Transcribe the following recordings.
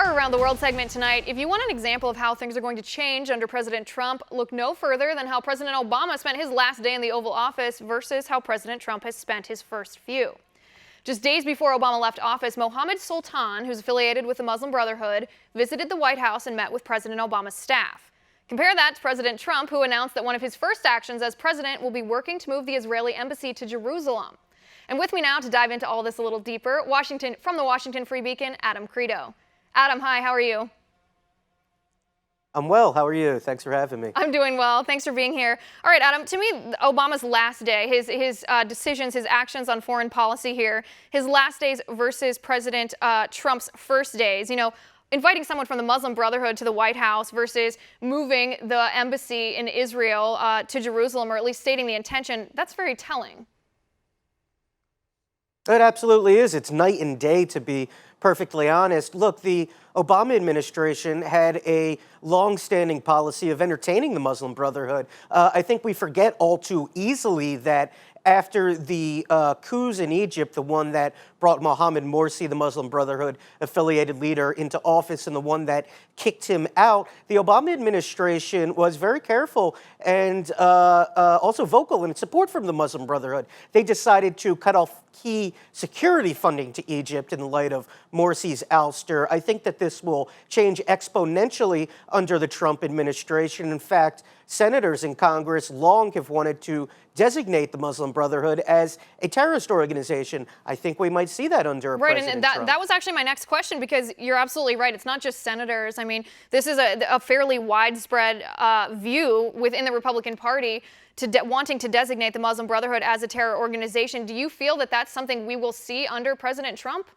Our Around the World segment tonight, if you want an example of how things are going to change under President Trump, look no further than how President Obama spent his last day in the Oval Office versus how President Trump has spent his first few. Just days before Obama left office, Mohammed Sultan, who's affiliated with the Muslim Brotherhood, visited the White House and met with President Obama's staff. Compare that to President Trump, who announced that one of his first actions as president will be working to move the Israeli embassy to Jerusalem. And with me now to dive into all this a little deeper, from the Washington Free Beacon, Adam Kredo. Adam, hi, how are you? I'm well. How are you? Thanks for having me. I'm doing well. Thanks for being here. All right, Adam, to me, Obama's last day, his decisions, his actions on foreign policy here, his last days versus President Trump's first days, inviting someone from the Muslim Brotherhood to the White House versus moving the embassy in Israel to Jerusalem, or at least stating the intention, that's very telling. It absolutely is. It's night and day, to be perfectly honest. Look, the Obama administration had a long-standing policy of entertaining the Muslim Brotherhood. I think we forget all too easily that after the coups in Egypt, the one that brought Mohammed Morsi, the Muslim Brotherhood affiliated leader, into office and the one that kicked him out, the Obama administration was very careful and also vocal in support from the Muslim Brotherhood. They decided to cut off key security funding to Egypt in light of Morsi's ouster. I think that this will change exponentially under the Trump administration. In fact, senators in Congress long have wanted to designate the Muslim Brotherhood as a terrorist organization. I think we might see that under President Trump. That was actually my next question, because you're absolutely right. It's not just senators. I mean, this is a fairly widespread view within the Republican Party wanting to designate the Muslim Brotherhood as a terror organization. Do you feel that that's something we will see under President Trump?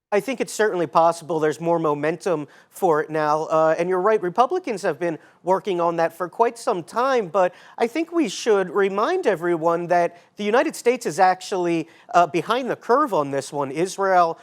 I think it's certainly possible. There's more momentum for it now. And you're right, Republicans have been working on that for quite some time. But I think we should remind everyone that the United States is actually behind the curve on this one. Israel,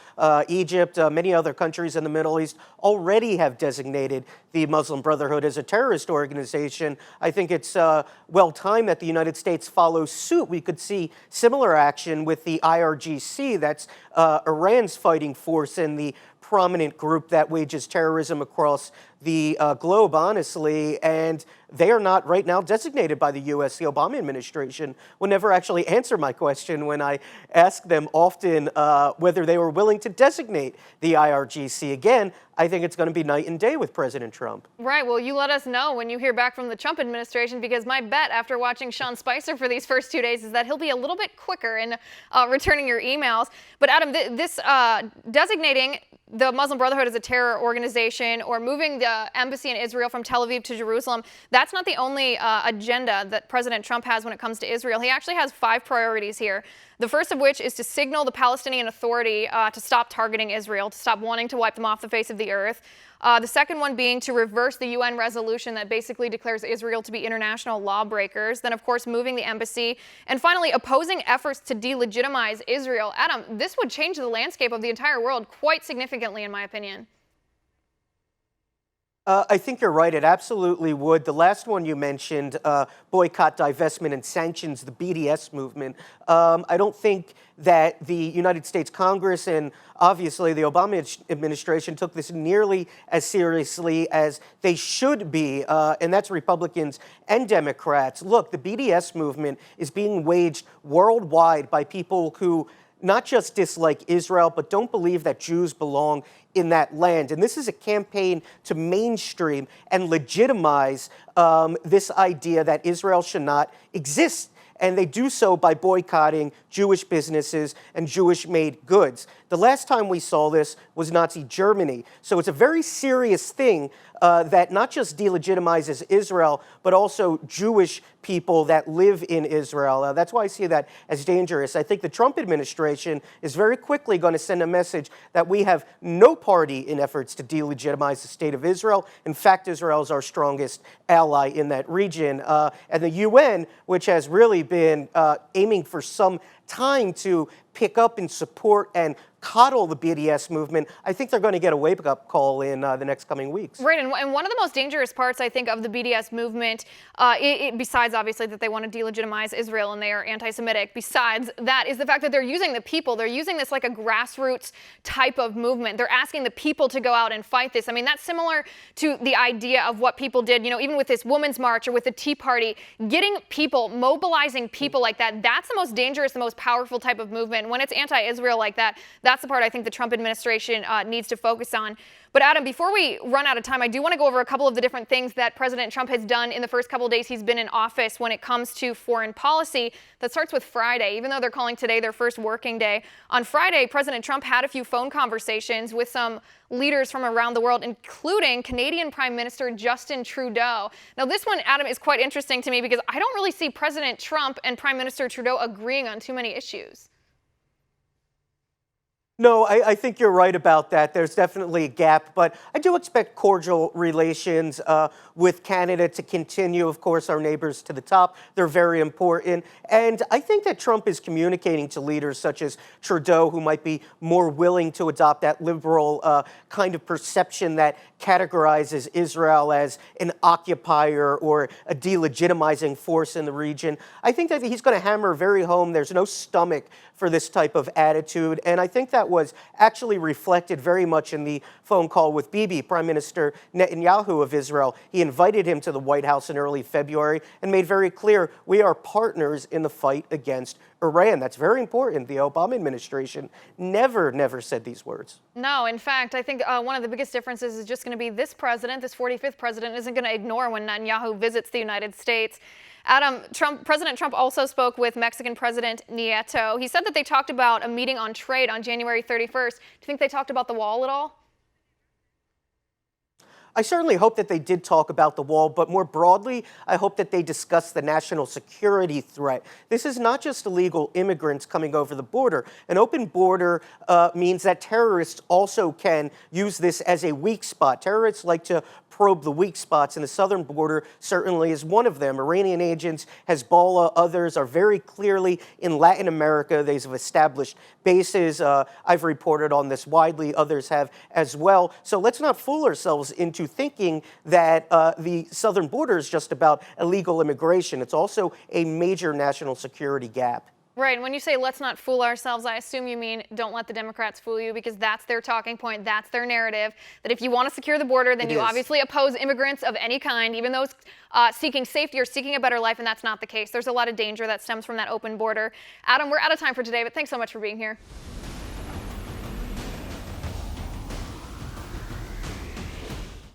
Egypt, many other countries in the Middle East already have designated the Muslim Brotherhood as a terrorist organization. I think it's well timed that the United States follows suit. We could see similar action with the IRGC, that's Iran's fighting force and the prominent group that wages terrorism across the globe, honestly, and they are not right now designated by the U.S. The Obama administration will never actually answer my question when I ask them often whether they were willing to designate the IRGC. Again, I think it's going to be night and day with President Trump. Right. Well, you let us know when you hear back from the Trump administration, because my bet after watching Sean Spicer for these first 2 days is that he'll be a little bit quicker in returning your emails. But Adam, this designating the Muslim Brotherhood as a terror organization or moving the embassy in Israel from Tel Aviv to Jerusalem, that's not the only agenda that President Trump has when it comes to Israel. He actually has 5 priorities here. The first of which is to signal the Palestinian Authority to stop targeting Israel, to stop wanting to wipe them off the face of the earth. The second one being to reverse the UN resolution that basically declares Israel to be international lawbreakers. Then, of course, moving the embassy. And finally, opposing efforts to delegitimize Israel. Adam, this would change the landscape of the entire world quite significantly, in my opinion. I think you're right. It absolutely would. The last one you mentioned, boycott, divestment, and sanctions, the BDS movement. I don't think that the United States Congress and obviously the Obama administration took this nearly as seriously as they should be, and that's Republicans and Democrats. Look, the BDS movement is being waged worldwide by people who not just dislike Israel, but don't believe that Jews belong in that land. And this is a campaign to mainstream and legitimize this idea that Israel should not exist. And they do so by boycotting Jewish businesses and Jewish-made goods. The last time we saw this was Nazi Germany. So it's a very serious thing that not just delegitimizes Israel, but also Jewish people that live in Israel. That's why I see that as dangerous. I think the Trump administration is very quickly going to send a message that we have no party in efforts to delegitimize the state of Israel. In fact, Israel is our strongest ally in that region. And the UN, which has really been aiming for some time to pick up and support and coddle the BDS movement, I think they're going to get a wake-up call in the next coming weeks. Right, and one of the most dangerous parts, I think, of the BDS movement, besides obviously that they want to delegitimize Israel and they are anti-Semitic, besides that is the fact that they're using the people. They're using this like a grassroots type of movement. They're asking the people to go out and fight this. I mean, that's similar to the idea of what people did, you know, even with this Women's March or with the Tea Party, getting people, mobilizing people like that, that's the most dangerous, the most powerful type of movement. When it's anti-Israel like that, that's the part I think the Trump administration needs to focus on. But Adam, before we run out of time, I do want to go over a couple of the different things that President Trump has done in the first couple of days he's been in office when it comes to foreign policy. That starts with Friday, even though they're calling today their first working day. On Friday, President Trump had a few phone conversations with some leaders from around the world, including Canadian Prime Minister Justin Trudeau. Now, this one, Adam, is quite interesting to me because I don't really see President Trump and Prime Minister Trudeau agreeing on too many issues. No, I think you're right about that. There's definitely a gap, but I do expect cordial relations with Canada to continue. Of course, our neighbors to the top, they're very important. And I think that Trump is communicating to leaders such as Trudeau, who might be more willing to adopt that liberal kind of perception that categorizes Israel as an occupier or a delegitimizing force in the region. I think that he's going to hammer very home. There's no stomach for this type of attitude. And I think that was actually reflected very much in the phone call with Bibi, Prime Minister Netanyahu of Israel. He invited him to the White House in early February and made very clear we are partners in the fight against Iran. That's very important. The Obama administration never said these words. No, in fact, I think one of the biggest differences is just going to be this president, this 45th president, isn't going to ignore when Netanyahu visits the United States. Adam, President Trump also spoke with Mexican President Nieto. He said that they talked about a meeting on trade on January 31st. Do you think they talked about the wall at all? I certainly hope that they did talk about the wall, but more broadly, I hope that they discussed the national security threat. This is not just illegal immigrants coming over the border. An open border means that terrorists also can use this as a weak spot. Terrorists like to probe the weak spots, and the southern border certainly is one of them. Iranian agents, Hezbollah, others are very clearly in Latin America. They have established bases. I've reported on this widely. Others have as well. So let's not fool ourselves into thinking that the southern border is just about illegal immigration. It's also a major national security gap. Right, and when you say let's not fool ourselves, I assume you mean don't let the Democrats fool you, because that's their talking point, that's their narrative, that if you want to secure the border, then you obviously oppose immigrants of any kind, even those seeking safety or seeking a better life, and that's not the case. There's a lot of danger that stems from that open border. Adam, we're out of time for today, but thanks so much for being here.